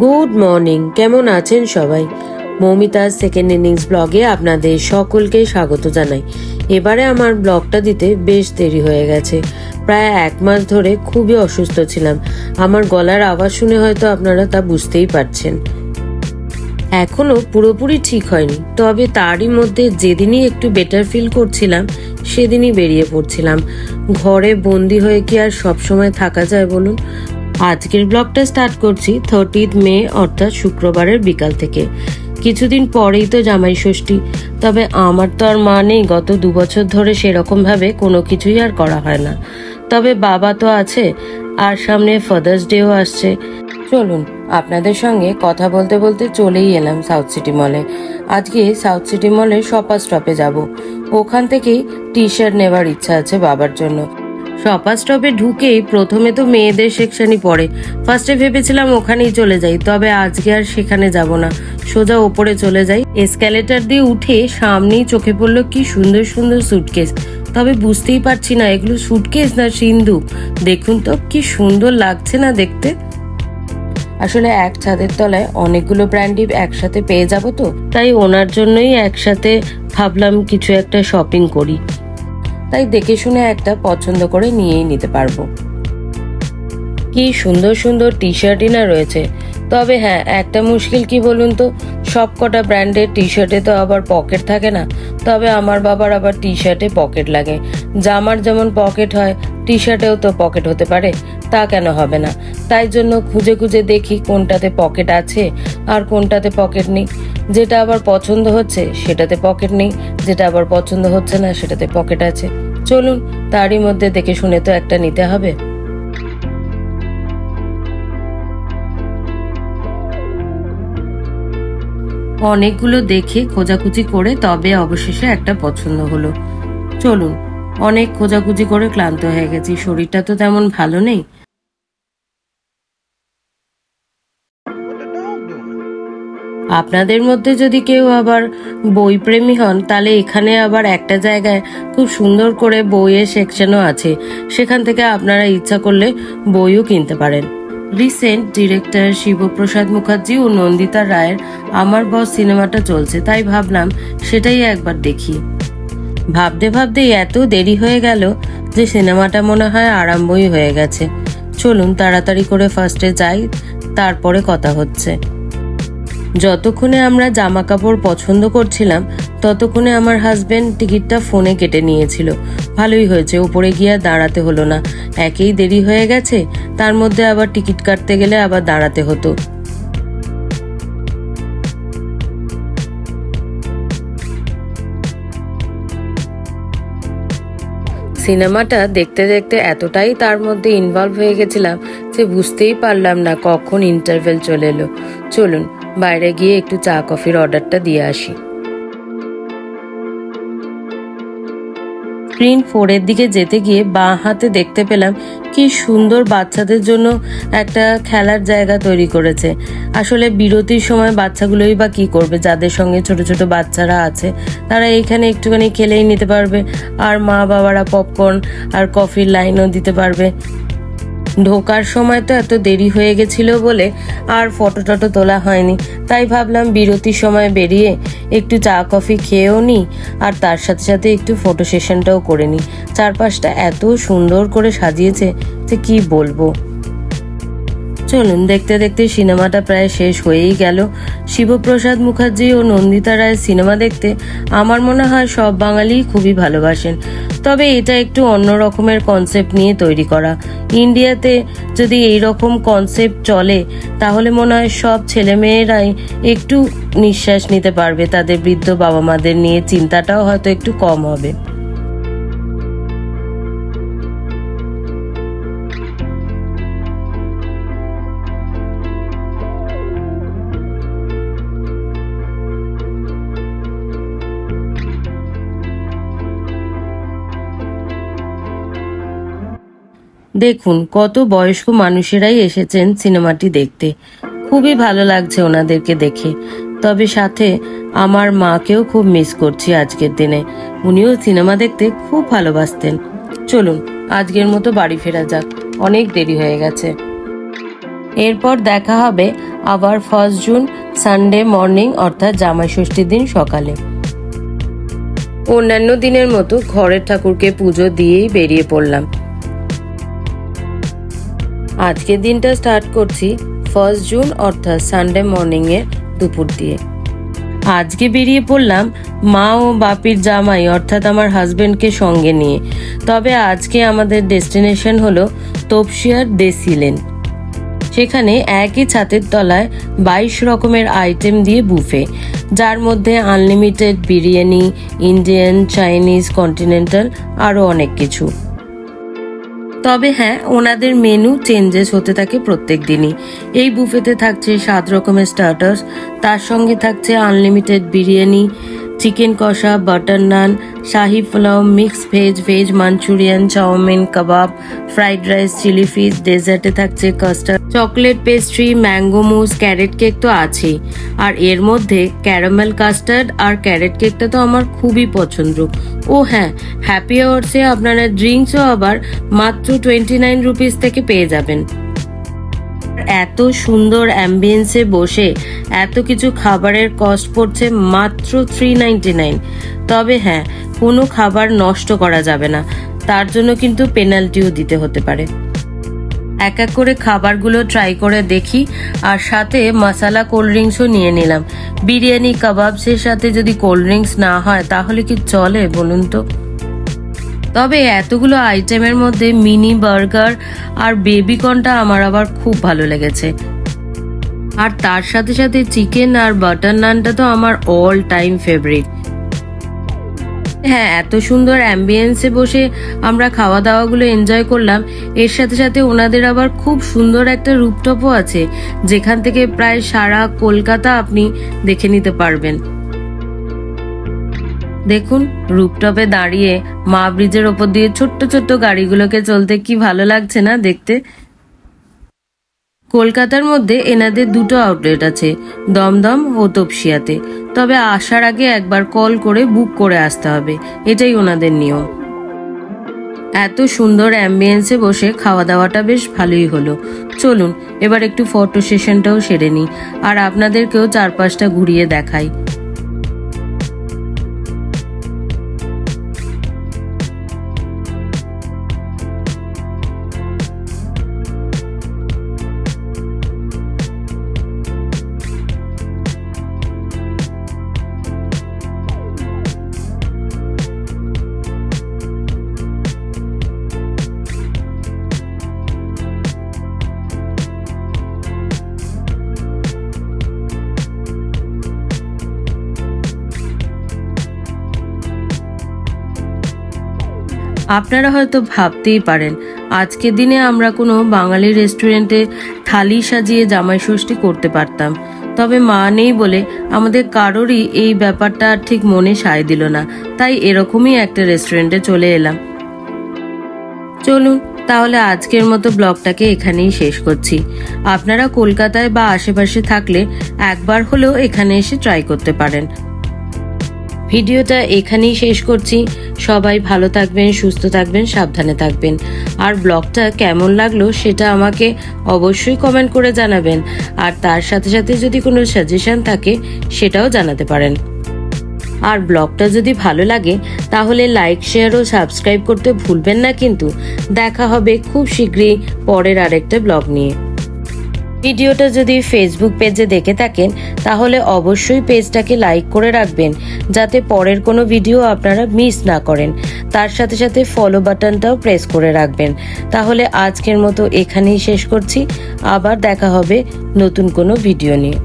Good morning, কেমন আছেন সবাই? মৌমিতার সেকেন্ড ইনিংস ব্লগে আপনাদের সকলকে স্বাগত জানাই। এবারে আমার ব্লগটা দিতে বেশ দেরি হয়ে গেছে। প্রায় 1 মাস ধরে খুবই অসুস্থ ছিলাম। আমার গলার আওয়াজ শুনে হয়তো আপনারা তা বুঝতেই পারছেন। এখনো পুরোপুরি ঠিক হয়নি, তবে তারই মধ্যে যেদিনই একটু বেটার ফিল করছিলাম সেদিনই বেরিয়ে পড়ছিলাম। ঘরে বন্দি হয়ে কি আর সবসময় থাকা যায় বলুন? আজকের ব্লগটা স্টার্ট করছি 30 মে অর্থাৎ শুক্রবারের বিকাল থেকে। কিছুদিন পরেই তো জামাই ষষ্ঠী, তবে আমার তো আর মা নেই। গত 2 বছর ধরে সেরকম ভাবে কোনো কিছুই আর করা হয় না। তবে বাবা তো আছে, আর সামনে ফাদার্স ডেও আসছে। চলুন আপনাদের সঙ্গে কথা বলতে বলতে চলেই এলাম সাউথ সিটি মলে। আজকে সাউথ সিটি মলের শপার স্টপে যাব। ওখান থেকেই টি শার্ট নেওয়ার ইচ্ছা আছে বাবার জন্য। শপার স্টপে ঢুকেই প্রথমে তো মেয়েদের সেকশনই পড়ে। ফার্স্টে ভেবেছিলাম ওখানেই চলে যাই, তবে আজকে আর সেখানে যাব না, সোজা ওপরে চলে যাই। এসক্যালেটার দিয়ে উঠে সামনেই চোখে পড়লো কি সুন্দর সুন্দর সুটকেস। তবে বুঝতেই পারছি না এগুলো সুটকেস না সিন্ধুক। দেখুন তো কি সুন্দর লাগছে না দেখতে। আসলে এক ছাদের তলায় অনেকগুলো ব্র্যান্ডই একসাথে পেয়ে যাব, তো তাই ওনার জন্যই একসাথে ভাবলাম কিছু একটা শপিং করি। তাই দেখে শুনে একটা পছন্দ করে নিয়েই নিতে পারবো। কি সুন্দর সুন্দর টি শার্টই না রয়েছে। তবে হ্যাঁ, একটা মুশকিল কি বলুন তো, সব কটা ব্র্যান্ডের টি শার্টে তো আবার পকেট থাকে না। তবে আমার বাবার আবার টি শার্টে পকেট লাগে। জামার যেমন পকেট হয়, টি শার্টেও তো পকেট হতে পারে, তা কেন হবে না? তাই জন্য খুঁজে খুঁজে দেখি কোনটাতে পকেট আছে আর কোনটাতে পকেট নেই। যেটা আবার পছন্দ হচ্ছে সেটাতে পকেট নেই, যেটা আবার পছন্দ হচ্ছে না সেটাতে পকেট আছে। চলুন তারই মধ্যে দেখে শুনে তো একটা নিতে হবে। অনেকগুলো দেখে খোঁজাখুঁজি করে তবে অবশেষে একটা পছন্দ হলো। চলুন, অনেক খোঁজাখুঁজি করে ক্লান্ত হয়ে গেছি, শরীরটা তো তেমন ভালো নেই। আপনাদের মধ্যে যদি কেউ আবার বই প্রেমী হন, তাহলে এখানে আবার একটা জায়গায় খুব সুন্দর করে বইয়ের সেকশনও আছে। সেখান থেকে আপনারা ইচ্ছা করলে বইও কিনতে পারেন। রিসেন্ট ডিরেক্টর শিবপ্রসাদ মুখার্জি ও নন্দিতা রায়ের আমার বস সিনেমাটা চলছে, তাই ভাবলাম সেটাই একবার দেখি। ভাবতে ভাবতে এত দেরি হয়ে গেল যে সিনেমাটা মনে হয় আরম্ভই হয়ে গেছে। চলুন তাড়াতাড়ি করে ফার্স্টে যাই, তারপরে কথা হচ্ছে। যতক্ষণে আমরা জামা কাপড় পছন্দ করছিলাম ততক্ষণে আমার হাজবেন্ড টিকিটটা ফোনে কেটে নিয়েছিল। ভালোই হয়েছে, উপরে গিয়ে দাঁড়াতে হলো না। একেই দেরি হয়ে গেছে, তার মধ্যে আবার টিকিট কাটতে গেলে আবার দাঁড়াতে হতো। সিনেমাটা দেখতে দেখতে এতটাই তার মধ্যে ইনভলভ হয়ে গেছিলাম যে বুঝতেই পারলাম না কখন ইন্টারভেল চলে এলো। চলুন বাইরে গিয়ে একটু চা কফির অর্ডারটা দিয়ে আসি। স্ক্রিন 4 এর দিকে যেতে গিয়ে বাঁ হাতে দেখতে পেলাম কি সুন্দর বাচ্চাদের জন্য একটা খেলার জায়গা তৈরি করেছে। আসলে বিরতির সময় বাচ্চাগুলোই বা কি করবে, যাদের সঙ্গে ছোট ছোট বাচ্চারা আছে তারা এইখানে একটুখানি খেলেই নিতে পারবে, আর মা বাবারা পপকর্ন আর কফির লাইনও দিতে পারবে। ঢোকার সময় তো এত দেরি হয়ে গেছিল বলে আর ফটো টটো তোলা হয়নি, তাই ভাবলাম বিরতির সময় বেরিয়ে একটু চা কফি খেয়েও নিই, আর তার সাথে সাথে একটু ফটো সেশনটাও করে নিই। চারপাশটা এত সুন্দর করে সাজিয়েছে যে কি বলবো। চলুন দেখতে দেখতে সিনেমাটা প্রায় শেষ হয়েই গেল। শিবপ্রসাদ মুখার্জি ও নন্দিতা রায়ের সিনেমা দেখতে আমার মনে হয় সব বাঙালি খুবই ভালোবাসেন। তবে এটা একটু অন্য রকমের কনসেপ্ট নিয়ে তৈরি করা। ইন্ডিয়াতে যদি এই রকম কনসেপ্ট চলে তাহলে মনে হয় সব ছেলেমেয়েরাই একটু নিঃশ্বাস নিতে পারবে, তাদের বৃদ্ধ বাবা মাদের নিয়ে চিন্তাটাও হয়তো একটু কম হবে। দেখুন কত বয়স্ক মানুষেরাই এসেছেন সিনেমাটি দেখতে। খুবই ভালো লাগছে ওনাদেরকে দেখে। তবে সাথে আমার মাকেও খুব মিস করছি আজকের দিনে। উনিও সিনেমা দেখতে খুব ভালোবাসতেন। চলুন আজকের মতো বাড়ি ফেরা যাক, অনেক দেরি হয়ে গেছে। এরপর দেখা হবে আবার 1 জুন সানডে মর্নিং অর্থাৎ জামাই ষষ্ঠীর দিন সকালে। অন্যান্য দিনের মতো ঘরের ঠাকুরকে পুজো দিয়েই বেরিয়ে পড়লাম। আজকের দিনটা স্টার্ট করছি 1 জুন অর্থাৎ সানডে মর্নিং এর দুপুর দিয়ে। আজকে বেরিয়ে পড়লাম মা ও বাপির জামাই অর্থাৎ আমার হাজবেন্ডকে সঙ্গে নিয়ে। তবে আজকে আমাদের ডেস্টিনেশন হলো তপসিয়ার দেশি লেন। সেখানে একই ছাদের তলায় 22 রকমের আইটেম দিয়ে বুফে, যার মধ্যে unlimited biryani, Indian, Chinese, continental আরও অনেক কিছু। তবে হ্যাঁ, ওনাদের মেনু চেঞ্জেস হতে থাকে প্রত্যেক দিনই। এই বুফেতে থাকছে 7 রকমের স্টার্টার্স, তার সঙ্গে থাকছে আনলিমিটেড বিরিয়ানি, চিকেন কষা, butter naan, shahi pulao, mix veg, veg Manchurian, chow mein, kebab, fried rice, chilli fish. ডেজার্টে থাকছে custard, chocolate pastry, mango mousse, carrot cake তো আছেই। আর এর মধ্যে ক্যারামেল কাস্টার্ড আর ক্যারেট কেকটা তো আমার খুবই পছন্দ। ও হ্যাঁ, হ্যাপি আওয়ার্সে আপনারা ড্রিঙ্কসও আবার মাত্র 29 রুপিস থেকে পেয়ে যাবেন। এত সুন্দর অ্যাম্বিয়েন্সে বসে এত কিছু খাবারের কস্ট পড়ছে মাত্র 399। তবে হ্যাঁ, কোনো খাবার নষ্ট করা যাবে না, তার জন্য কিন্তু পেনাল্টিও দিতে হতে পারে। এক এক করে খাবারগুলো ট্রাই করে দেখি, আর সাথে মশালা কোল্ড ড্রিঙ্কসও নিয়ে নিলাম। বিরিয়ানি কাবাবসের সাথে যদি কোল্ড ড্রিঙ্কস না হয় তাহলে কি চলে বলুন তো? তবে এতগুলো আইটেমের মধ্যে মিনি বার্গার আর বেবিকর্নটা আমার আবার খুব ভালো লেগেছে। আর তার সাথে সাথে চিকেন আর বাটার নানটা তো আমার অল টাইম ফেভারিট। হ্যাঁ, এত সুন্দর অ্যাম্বিয়েন্সে বসে আমরা খাওয়া দাওয়াগুলো এনজয় করলাম। এর সাথে সাথে ওনাদের আবার খুব সুন্দর একটা রুপটপও আছে, যেখান থেকে প্রায় সারা কলকাতা আপনি দেখে নিতে পারবেন। দেখুন, রুপটপে দাঁড়িয়ে মা ব্রিজের ওপর দিয়ে ছোট্ট ছোট্ট গাড়িগুলোকে চলতে কি ভালো লাগছে না দেখতে। কলকাতার মধ্যে এনাদের 2টো আউটলেট আছে, দমদম ও তপসিয়াতে। তবে আসার আগে একবার কল করে বুক করে আসতে হবে, এটাই ওনাদের নিয়ম। এত সুন্দর অ্যাম্বিয়েন্সে বসে খাওয়া দাওয়াটা বেশ ভালোই হলো। চলুন এবার একটু ফটো সেশনটাও সেরে নিই, আর আপনাদেরকেও চারপাশটা ঘুরিয়ে দেখাই। আপনারা হয়তো ভাবতেই পারেন আজকের দিনে আমরা কোনো বাঙালি রেস্টুরেন্টে থালি সাজিয়ে জামাই ষষ্ঠী করতে পারতাম। তবে মা নেই বলে আমাদের কারোরই এই ব্যাপারটা ঠিক মনে সায় দিল না, তাই এরকমই একটা রেস্টুরেন্টে চলে এলাম। চলুন তাহলে আজকের মতো ব্লগটাকে এখানেই শেষ করছি। আপনারা কলকাতায় বা আশেপাশে থাকলে একবার হলেও এখানে এসে ট্রাই করতে পারেন। ভিডিওটা এখানেই শেষ করছি। সবাই ভালো থাকবেন, সুস্থ থাকবেন, সাবধানে থাকবেন। আর ব্লগটা কেমন লাগলো সেটা আমাকে অবশ্যই কমেন্ট করে জানাবেন। আর তার সাথে সাথে যদি কোনো সাজেশন থাকে সেটাও জানাতে পারেন। আর ব্লগটা যদি ভালো লাগে তাহলে লাইক, শেয়ার ও সাবস্ক্রাইব করতে ভুলবেন না কিন্তু। দেখা হবে খুব শীঘ্রই পরের আরেকটা ব্লগ নিয়ে। ভিডিওটা যদি ফেসবুক পেজে দেখে থাকেন তাহলে অবশ্যই পেজটাকে লাইক করে রাখবেন, যাতে পরের কোনো ভিডিও আপনারা মিস না করেন। তার সাথে সাথে ফলো বাটনটাও প্রেস করে রাখবেন। তাহলে আজকের মতো এখানেই শেষ করছি। আবার দেখা হবে নতুন কোনো ভিডিও নিয়ে।